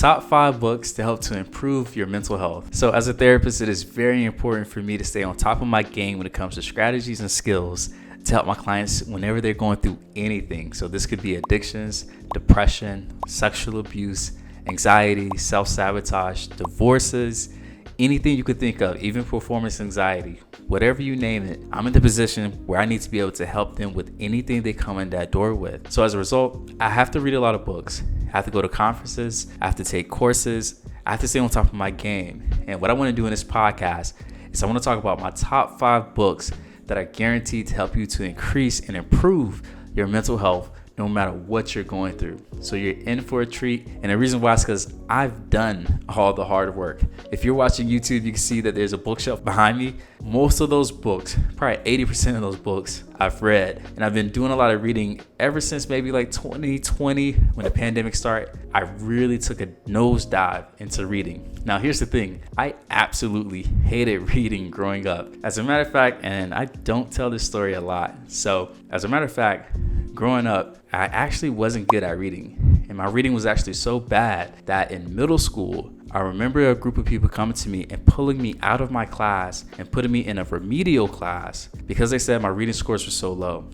top 5 books to help to improve your mental health. So as a therapist, it is very important for me to stay on top of my game when it comes to strategies and skills to help my clients whenever they're going through anything. So this could be addictions, depression, sexual abuse, anxiety, self-sabotage, divorces, anything you could think of, even performance anxiety, whatever you name it. I'm in the position where I need to be able to help them with anything they come in that door with. So as a result, I have to read a lot of books. I have to go to conferences. I have to take courses. I have to stay on top of my game. And what I want to do in this podcast is I want to talk about my top 5 books that are guaranteed to help you to increase and improve your mental health no matter what you're going through. So you're in for a treat. And the reason why is because I've done all the hard work. If you're watching YouTube, you can see that there's a bookshelf behind me. Most of those books, probably 80% of those books I've read. And I've been doing a lot of reading ever since maybe like 2020 when the pandemic started. I really took a nosedive into reading. Now, here's the thing. I absolutely hated reading growing up. As a matter of fact, and I don't tell this story a lot. So as a matter of fact, growing up, I actually wasn't good at reading. And my reading was actually so bad that in middle school, I remember a group of people coming to me and pulling me out of my class and putting me in a remedial class because they said my reading scores were so low.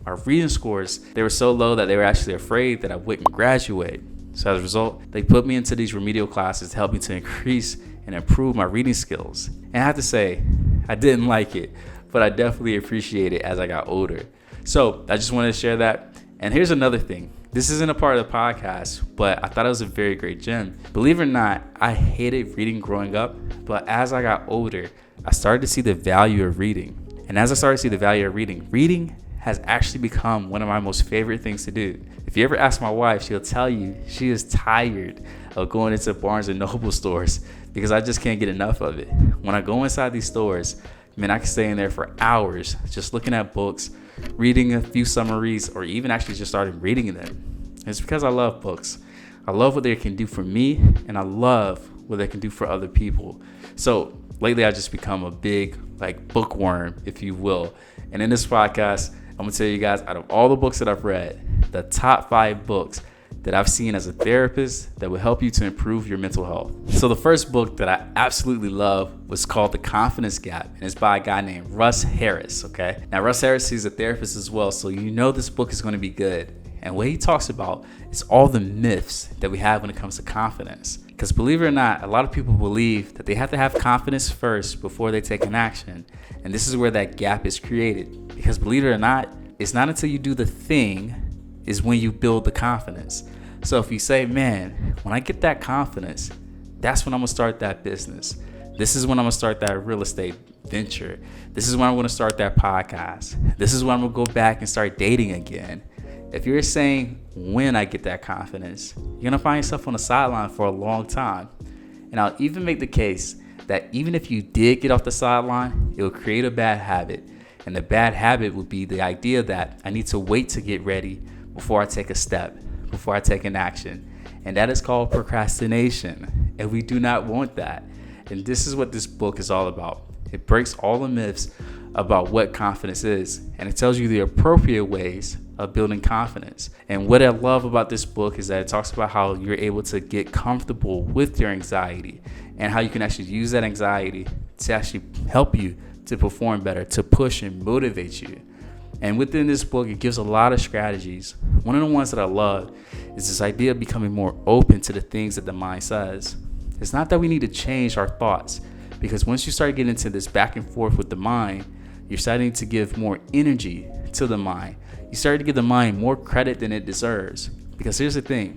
My reading scores, they were so low that they were actually afraid that I wouldn't graduate. So as a result, they put me into these remedial classes to help me to increase and improve my reading skills. And I have to say, I didn't like it, but I definitely appreciate it as I got older. So I just wanted to share that. And here's another thing. This isn't a part of the podcast, but I thought it was a very great gem. Believe it or not, I hated reading growing up, but as I got older, I started to see the value of reading. And as I started to see the value of reading has actually become one of my most favorite things to do. If you ever ask my wife, she'll tell you she is tired of going into Barnes and Noble stores because I just can't get enough of it. When I go inside these stores, man, I can stay in there for hours just looking at books, reading a few summaries, or even actually just starting reading them. It's because I love books. I love what they can do for me, and I love what they can do for other people. So lately, I've just become a big bookworm, if you will. And in this podcast, I'm gonna tell you guys, out of all the books that I've read, the top 5 books that I've seen as a therapist that will help you to improve your mental health. So the first book that I absolutely love was called The Confidence Gap, and it's by a guy named Russ Harris, okay? Now, Russ Harris, he's a therapist as well, so you know this book is going to be good. And what he talks about is all the myths that we have when it comes to confidence. Because believe it or not, a lot of people believe that they have to have confidence first before they take an action. And this is where that gap is created. Because believe it or not, it's not until you do the thing is when you build the confidence. So if you say, man, when I get that confidence, that's when I'm gonna start that business. This is when I'm gonna start that real estate venture. This is when I'm gonna start that podcast. This is when I'm gonna go back and start dating again. If you're saying when I get that confidence, you're gonna find yourself on the sideline for a long time. And I'll even make the case that even if you did get off the sideline, it will create a bad habit. And the bad habit would be the idea that I need to wait to get ready before I take a step, before I take an action. And that is called procrastination. And we do not want that. And this is what this book is all about. It breaks all the myths about what confidence is. And it tells you the appropriate ways of building confidence. And what I love about this book is that it talks about how you're able to get comfortable with your anxiety and how you can actually use that anxiety to actually help you to perform better, to push and motivate you. And within this book, it gives a lot of strategies. One of the ones that I love is this idea of becoming more open to the things that the mind says. It's not that we need to change our thoughts, because once you start getting into this back and forth with the mind, you're starting to give more energy to the mind. You start to give the mind more credit than it deserves. Because here's the thing,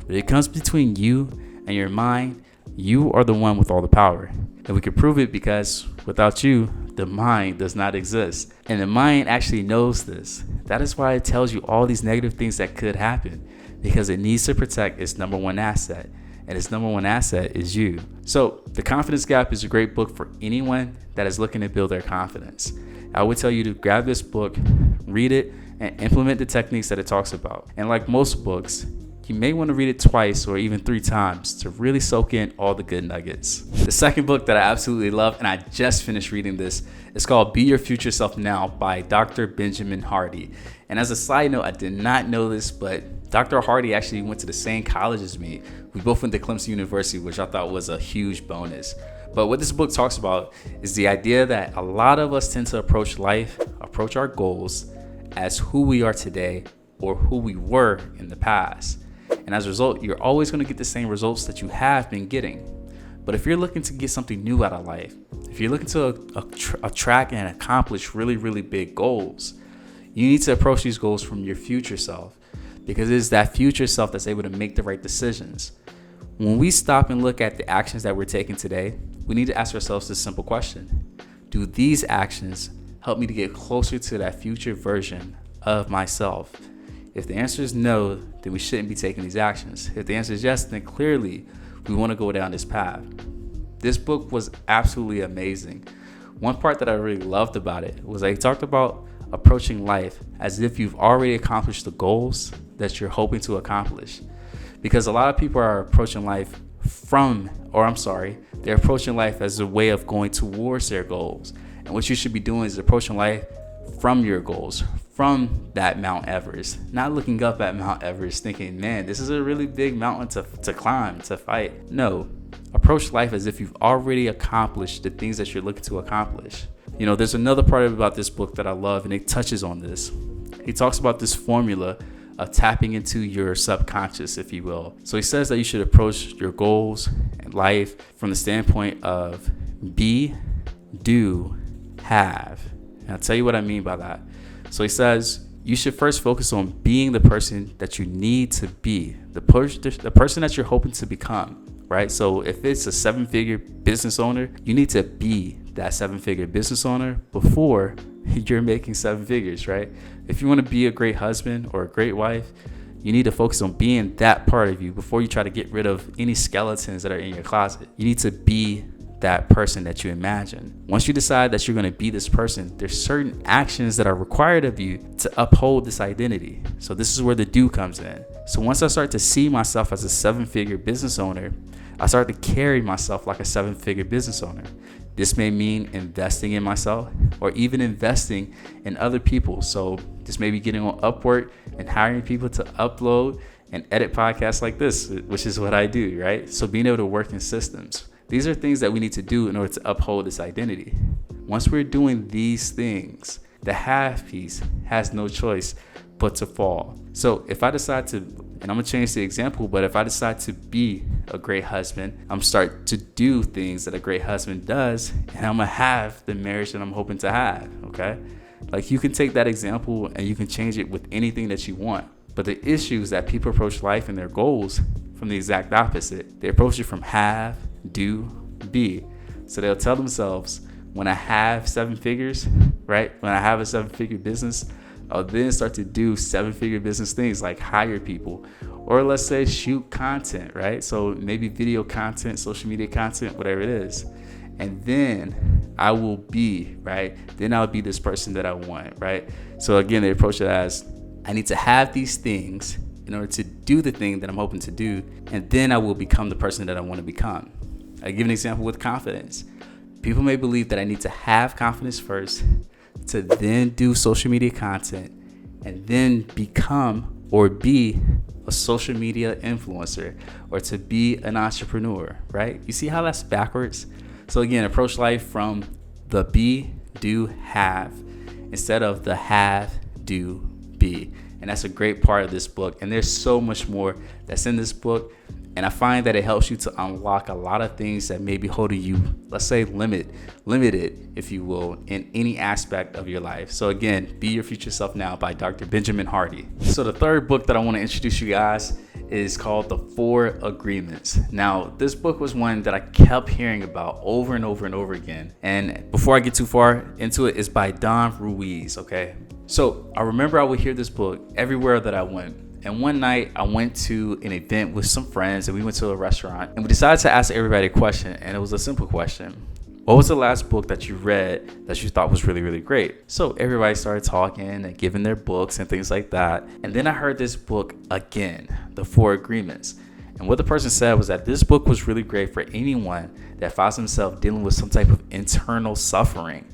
when it comes between you and your mind, you are the one with all the power. And we can prove it because without you, the mind does not exist. And the mind actually knows this. That is why it tells you all these negative things that could happen, because it needs to protect its number one asset. And its number one asset is you. So The Confidence Gap is a great book for anyone that is looking to build their confidence. I would tell you to grab this book, read it, and implement the techniques that it talks about. And like most books, you may want to read it twice or even 3 times to really soak in all the good nuggets. The second book that I absolutely love, and I just finished reading this, is called Be Your Future Self Now by Dr. Benjamin Hardy. And as a side note, I did not know this, but Dr. Hardy actually went to the same college as me We both went to Clemson University, which I thought was a huge bonus. But what this book talks about is the idea that a lot of us tend to approach life, approach our goals as who we are today or who we were in the past. And as a result, you're always going to get the same results that you have been getting. But if you're looking to get something new out of life, if you're looking to attract and accomplish really, really big goals, you need to approach these goals from your future self, because it is that future self that's able to make the right decisions. When we stop and look at the actions that we're taking today, we need to ask ourselves this simple question: do these actions help me to get closer to that future version of myself? If the answer is no, then we shouldn't be taking these actions. If the answer is yes, then clearly we want to go down this path. This book was absolutely amazing. One part that I really loved about it was that he talked about approaching life as if you've already accomplished the goals that you're hoping to accomplish. Because a lot of people are approaching life they're approaching life as a way of going towards their goals. And what you should be doing is approaching life from your goals, from that Mount Everest, not looking up at Mount Everest thinking, man, this is a really big mountain to climb, to fight. No, approach life as if you've already accomplished the things that you're looking to accomplish. You know, there's another part about this book that I love, and it touches on this. He talks about this formula of tapping into your subconscious, if you will. So he says that you should approach your goals and life from the standpoint of be, do, have. And I'll tell you what I mean by that. So he says you should first focus on being the person that you need to be, the person that you're hoping to become, right? So if it's a 7-figure business owner, you need to be that 7-figure business owner before you're making 7 figures, right? If you want to be a great husband or a great wife, you need to focus on being that part of you before you try to get rid of any skeletons that are in your closet. You need to be that person that you imagine. Once you decide that you're going to be this person, there's certain actions that are required of you to uphold this identity. So this is where the do comes in. So once I start to see myself as a 7-figure business owner, I start to carry myself like a 7-figure business owner. This may mean investing in myself or even investing in other people. So this may be getting on Upwork and hiring people to upload and edit podcasts like this, which is what I do, right? So being able to work in systems. These are things that we need to do in order to uphold this identity. Once we're doing these things, the have piece has no choice but to fall. So if I decide to, and I'm going to change the example, but if I decide to be a great husband, I'm start to do things that a great husband does, and I'm going to have the marriage that I'm hoping to have, okay? Like, you can take that example and you can change it with anything that you want. But the issue is that people approach life and their goals from the exact opposite. They approach it from have, do, be. So they'll tell themselves, when I have 7 figures, right? When I have a 7-figure business, I'll then start to do 7-figure business things like hire people, or let's say shoot content, right? So maybe video content, social media content, whatever it is. And then I will be, right? Then I'll be this person that I want, right? So again, they approach it as, I need to have these things in order to do the thing that I'm hoping to do, and then I will become the person that I want to become. I give an example with confidence. People may believe that I need to have confidence first to then do social media content and then become or be a social media influencer or to be an entrepreneur, right? You see how that's backwards? So again, approach life from the be, do, have instead of the have, do, be. And that's a great part of this book. And there's so much more that's in this book. And I find that it helps you to unlock a lot of things that may be holding you, let's say, limited, if you will, in any aspect of your life. So again, Be Your Future Self Now by Dr. Benjamin Hardy. So the third book that I want to introduce you guys is called The 4 Agreements. Now, this book was one that I kept hearing about over and over and over again. And before I get too far into it, it's by Don Ruiz, okay? So I remember I would hear this book everywhere that I went. And one night I went to an event with some friends and we went to a restaurant and we decided to ask everybody a question. And it was a simple question. What was the last book that you read that you thought was really, really great? So everybody started talking and giving their books and things like that. And then I heard this book again, The 4 Agreements. And what the person said was that this book was really great for anyone that finds himself dealing with some type of internal suffering.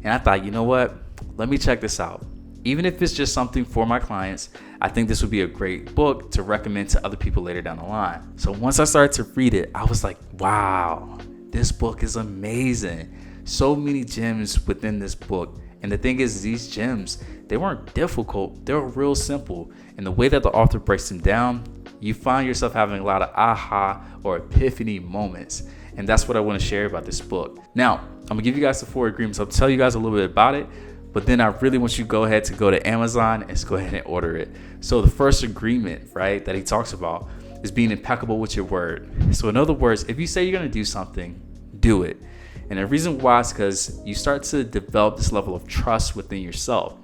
And I thought, you know what? Let me check this out. Even if it's just something for my clients, I think this would be a great book to recommend to other people later down the line. So once I started to read it, I was like, wow, this book is amazing. So many gems within this book. And the thing is, these gems, they weren't difficult. They were real simple. And the way that the author breaks them down, you find yourself having a lot of aha or epiphany moments. And that's what I want to share about this book. Now, I'm going to give you guys the 4 agreements. I'll tell you guys a little bit about it. But then I really want you to go ahead to Amazon and just go ahead and order it. So the first agreement, right, that he talks about is being impeccable with your word. So in other words, if you say you're going to do something, do it. And the reason why is because you start to develop this level of trust within yourself.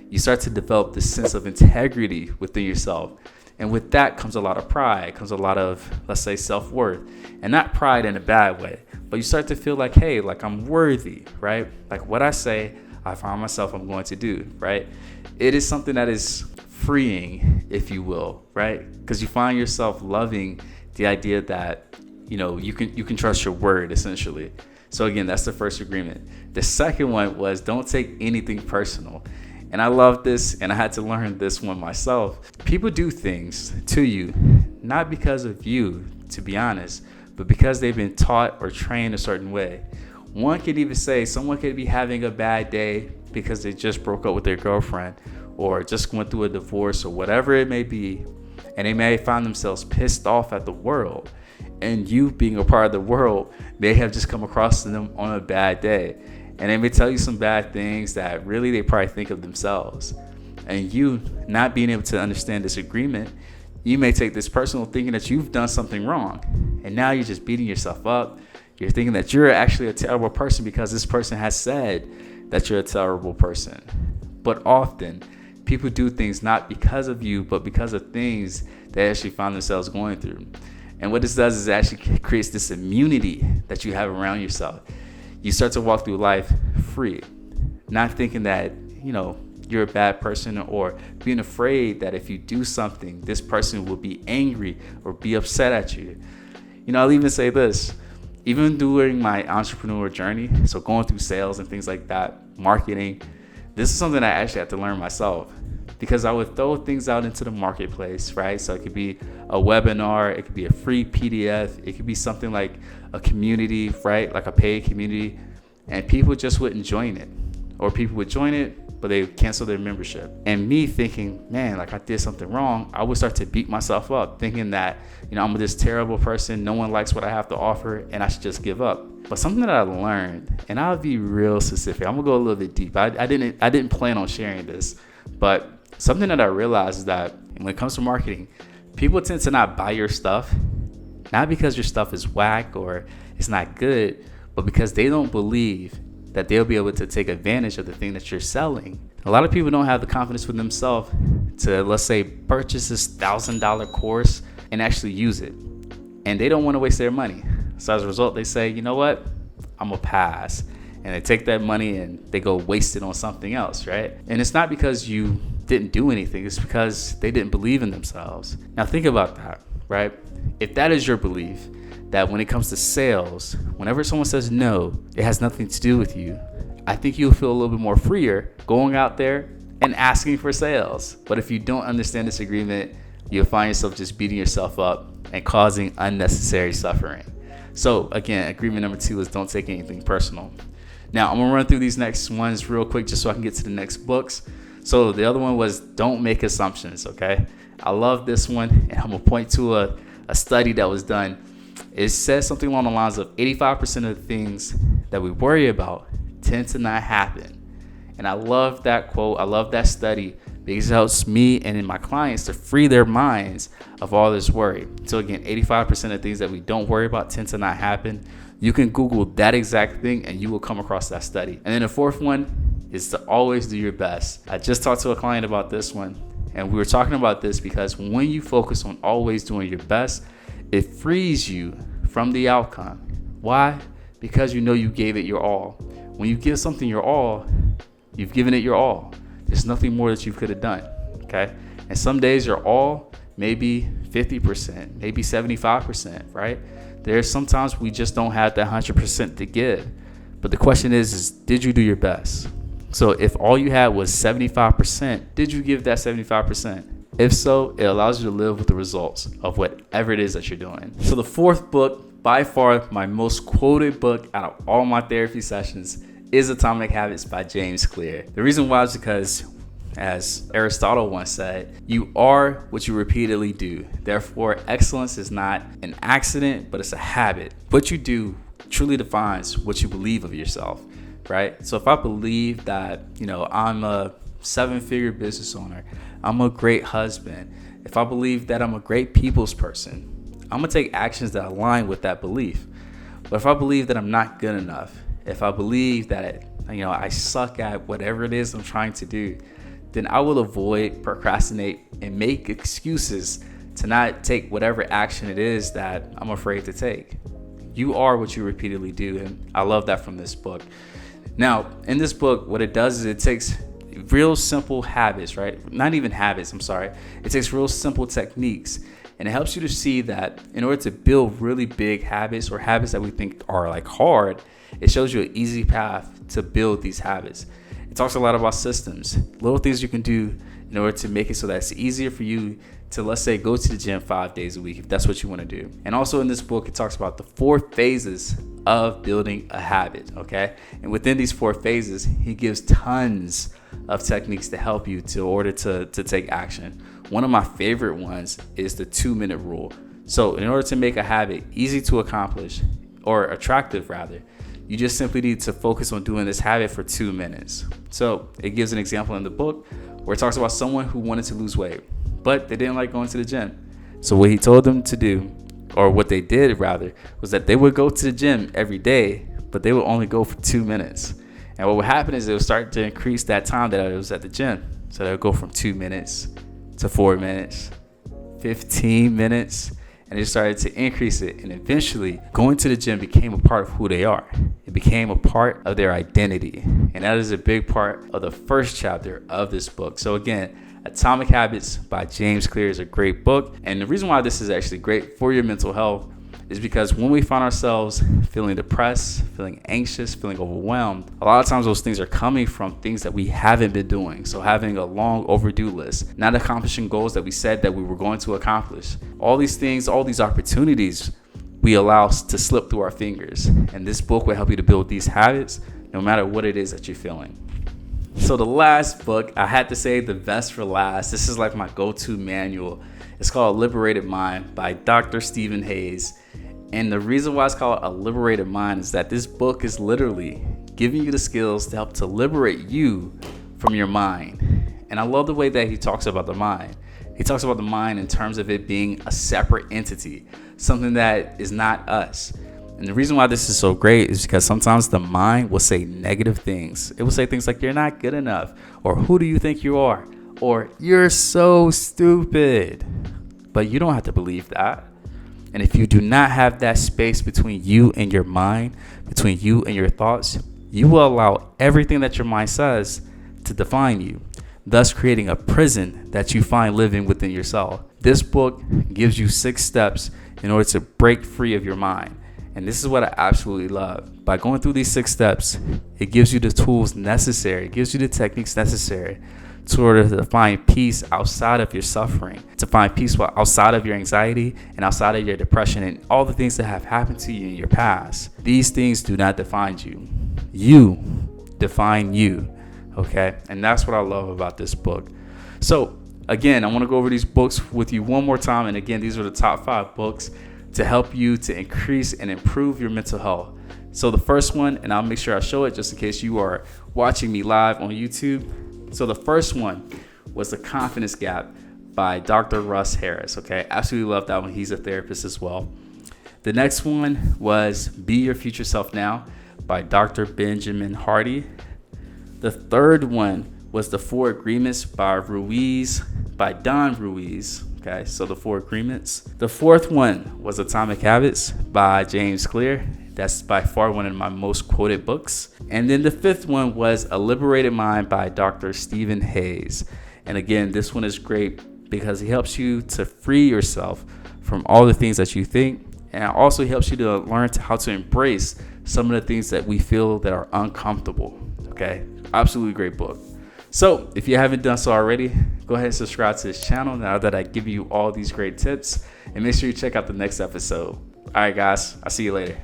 You start to develop this sense of integrity within yourself. And with that comes a lot of pride, comes a lot of, let's say, self-worth. And not pride in a bad way, but you start to feel like, hey, like I'm worthy, right? Like what I say, I find myself I'm going to do, right? It is something that is freeing, if you will, right? Because you find yourself loving the idea that, you can trust your word, essentially. So again, that's the first agreement. The second one was don't take anything personal. And I love this, and I had to learn this one myself. People do things to you, not because of you, to be honest, but because they've been taught or trained a certain way. One could even say someone could be having a bad day because they just broke up with their girlfriend or just went through a divorce or whatever it may be. And they may find themselves pissed off at the world. And you being a part of the world may have just come across them on a bad day. And they may tell you some bad things that really they probably think of themselves. And you not being able to understand this agreement, you may take this personal thinking that you've done something wrong. And now you're just beating yourself up. You're thinking that you're actually a terrible person because this person has said that you're a terrible person. But often, people do things not because of you, but because of things they actually find themselves going through. And what this does is it actually creates this immunity that you have around yourself. You start to walk through life free, not thinking that, you're a bad person or being afraid that if you do something, this person will be angry or be upset at you. I'll even say this. Even during my entrepreneur journey, so going through sales and things like that, marketing, this is something I actually had to learn myself because I would throw things out into the marketplace, right? So it could be a webinar, it could be a free PDF, it could be something like a community, right? Like a paid community, and people just wouldn't join it. Or people would join it, but they would cancel their membership. And me thinking, man, like I did something wrong, I would start to beat myself up, thinking that, I'm this terrible person, no one likes what I have to offer, and I should just give up. But something that I learned, and I'll be real specific, I'm gonna go a little bit deep. I didn't plan on sharing this, but something that I realized is that when it comes to marketing, people tend to not buy your stuff, not because your stuff is whack or it's not good, but because they don't believe that they'll be able to take advantage of the thing that you're selling. A lot of people don't have the confidence with themselves to, let's say, purchase this $1,000 course and actually use it. And they don't want to waste their money. So as a result, they say, you know what? I'm going to pass. And they take that money and they go waste it on something else, right? And it's not because you didn't do anything. It's because they didn't believe in themselves. Now think about that, right? If that is your belief, that when it comes to sales, whenever someone says no, it has nothing to do with you, I think you'll feel a little bit more freer going out there and asking for sales. But if you don't understand this agreement, you'll find yourself just beating yourself up and causing unnecessary suffering. So again, agreement number 2 is don't take anything personal. Now I'm gonna run through these next ones real quick just so I can get to the next books. So the other one was don't make assumptions, okay? I love this one, and I'm gonna point to a study that was done. It says something along the lines of 85% of the things that we worry about tend to not happen. And I love that quote. I love that study because it helps me and my clients to free their minds of all this worry. So again, 85% of things that we don't worry about tend to not happen. You can Google that exact thing and you will come across that study. And then the fourth one is to always do your best. I just talked to a client about this one, and we were talking about this because when you focus on always doing your best, it frees you from the outcome. Why? Because you know you gave it your all. When you give something your all, you've given it your all. There's nothing more that you could have done, okay? And some days your all may be 50%, maybe 75%, right? There's sometimes we just don't have that 100% to give. But the question is did you do your best? So if all you had was 75%, did you give that 75%? If so, it allows you to live with the results of whatever it is that you're doing. So the fourth book, by far my most quoted book out of all my therapy sessions, is Atomic Habits by James Clear. The reason why is because, as Aristotle once said, you are what you repeatedly do. Therefore, excellence is not an accident, but it's a habit. What you do truly defines what you believe of yourself, right? So if I believe that, I'm a 7-figure business owner, I'm a great husband, if I believe that I'm a great people's person, I'm gonna take actions that align with that belief. But if I believe that I'm not good enough, if I believe that, I suck at whatever it is I'm trying to do, then I will avoid, procrastinate, and make excuses to not take whatever action it is that I'm afraid to take. You are what you repeatedly do, and I love that from this book. Now, in this book, what it does is it takes real simple habits, right? Not even habits, I'm sorry. It takes real simple techniques, and it helps you to see that in order to build really big habits or habits that we think are like hard, it shows you an easy path to build these habits. It talks a lot about systems, little things you can do in order to make it so that it's easier for you to, let's say, go to the gym 5 days a week if that's what you want to do. And also in this book, it talks about the 4 phases of building a habit, okay? And within these 4 phases, he gives tons of techniques to help you in order to take action. One of my favorite ones is the 2-minute rule. So in order to make a habit easy to accomplish, or attractive rather, you just simply need to focus on doing this habit for 2 minutes. So it gives an example in the book where it talks about someone who wanted to lose weight, but they didn't like going to the gym. So what he told them to do, or what they did rather, was that they would go to the gym every day, but they would only go for 2 minutes. And what would happen is it would start to increase that time that it was at the gym. So they would go from 2 minutes to 4 minutes, 15 minutes, and it started to increase it. And eventually, going to the gym became a part of who they are. It became a part of their identity. And that is a big part of the first chapter of this book. So again, Atomic Habits by James Clear is a great book. And the reason why this is actually great for your mental health is because when we find ourselves feeling depressed, feeling anxious, feeling overwhelmed, a lot of times those things are coming from things that we haven't been doing. So having a long overdue list, not accomplishing goals that we said that we were going to accomplish. All these things, all these opportunities we allow to slip through our fingers. And this book will help you to build these habits no matter what it is that you're feeling. So the last book, I had to say the best for last. This is like my go-to manual. It's called Liberated Mind by Dr. Stephen Hayes. And the reason why it's called A Liberated Mind is that this book is literally giving you the skills to help to liberate you from your mind. And I love the way that he talks about the mind. He talks about the mind in terms of it being a separate entity, something that is not us. And the reason why this is so great is because sometimes the mind will say negative things. It will say things like, you're not good enough, or who do you think you are, or you're so stupid. But you don't have to believe that. And if you do not have that space between you and your mind, between you and your thoughts, you will allow everything that your mind says to define you, thus creating a prison that you find living within yourself. This book gives you 6 steps in order to break free of your mind. And this is what I absolutely love. By going through these 6 steps, it gives you the tools necessary, it gives you the techniques necessary in order to find peace outside of your suffering, to find peace outside of your anxiety and outside of your depression and all the things that have happened to you in your past. These things do not define you. You define you, okay? And that's what I love about this book. So again, I want to go over these books with you one more time. And again, these are the top 5 books to help you to increase and improve your mental health. So the first one, and I'll make sure I show it just in case you are watching me live on YouTube. So the first one was The Confidence Gap by Dr. Russ Harris, okay? Absolutely love that one. He's a therapist as well. The next one was Be Your Future Self Now by Dr. Benjamin Hardy. The third one was The 4 Agreements by Don Ruiz, okay? So the 4 Agreements. The fourth one was Atomic Habits by James Clear. That's by far one of my most quoted books. And then the fifth one was A Liberated Mind by Dr. Stephen Hayes. And again, this one is great because he helps you to free yourself from all the things that you think. And it also helps you to learn how to embrace some of the things that we feel that are uncomfortable. Okay. Absolutely great book. So if you haven't done so already, go ahead and subscribe to this channel now that I give you all these great tips, and make sure you check out the next episode. All right, guys, I'll see you later.